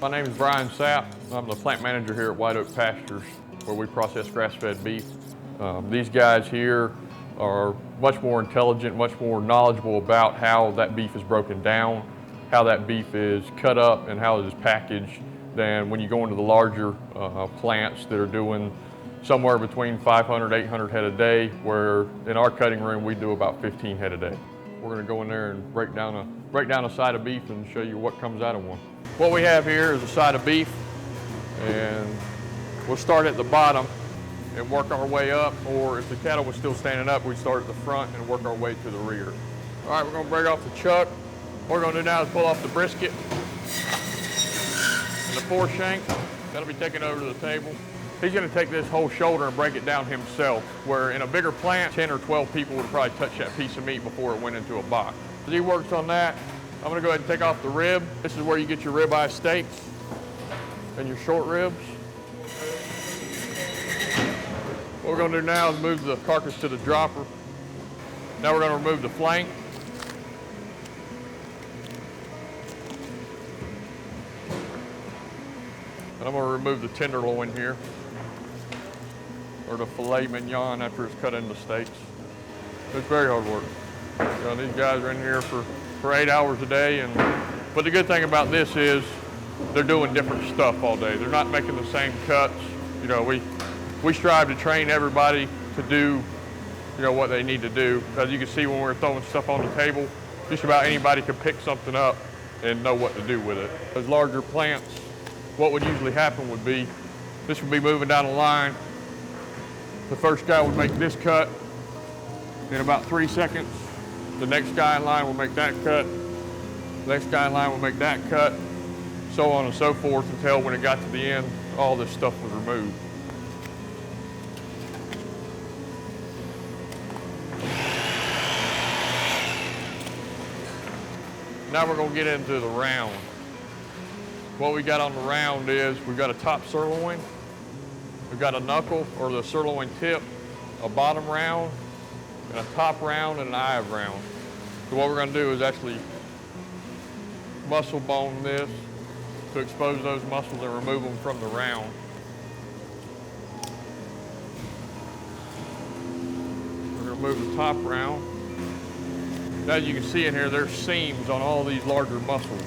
My name is Sapp. I'm the plant manager here at White Oak Pastures, where we process grass-fed beef. These guys here are much more intelligent, much more knowledgeable about how that beef is broken down, how that beef is cut up, and how it is packaged than when you go into the larger plants that are doing somewhere between 500, 800 head a day, where in our cutting room we do about 15 head a day. We're going to go in there and break down a side of beef and show you what comes out of one. What we have here is a side of beef, and we'll start at the bottom and work our way up, or if the cattle was still standing up, we'd start at the front and work our way to the rear. All right, we're going to break off the chuck. What we're going to do now is pull off the brisket and the foreshank. That'll be taken over to the table. He's going to take this whole shoulder and break it down himself, where in a bigger plant, 10 or 12 people would probably touch that piece of meat before it went into a box. As he works on that, I'm going to go ahead and take off the rib. This is where you get your ribeye steaks and your short ribs. What we're going to do now is move the carcass to the dropper. Now we're going to remove the flank. And I'm going to remove the tenderloin here, or the filet mignon after it's cut into steaks. It's very hard work. You know, these guys are in here for 8 hours a day, but the good thing about this is they're doing different stuff all day. They're not making the same cuts. You know, we strive to train everybody to do, you know, what they need to do. As you can see, when we're throwing stuff on the table, just about anybody can pick something up and know what to do with it. Those larger plants, what would usually happen would be, this would be moving down the line. The first guy would make this cut in about 3 seconds. The next guy in line will make that cut. The next guy in line will make that cut, so on and so forth, until when it got to the end, all this stuff was removed. Now we're going to get into the round. What we got on the round is we've got a top sirloin, we've got a knuckle or the sirloin tip, a bottom round, and a top round and an eye round. So what we're going to do is actually muscle bone this to expose those muscles and remove them from the round. We're going to remove the top round. As you can see in here, there's seams on all these larger muscles,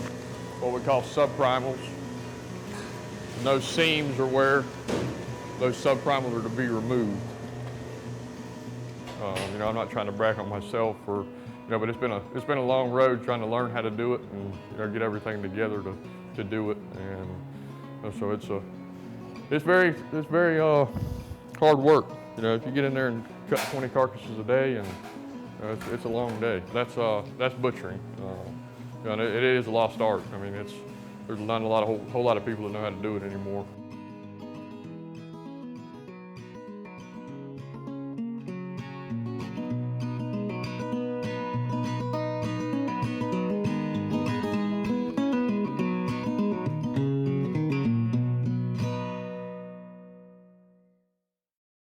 what we call subprimals. And those seams are where those subprimals are to be removed. You know, I'm not trying to brag on myself, or, you know, but it's been a long road trying to learn how to do it and, you know, get everything together to do it. And so it's very hard work. You know, if you get in there and cut 20 carcasses a day, and it's a long day. That's butchering. You know, it is a lost art. I mean, there's not a whole lot of people that know how to do it anymore.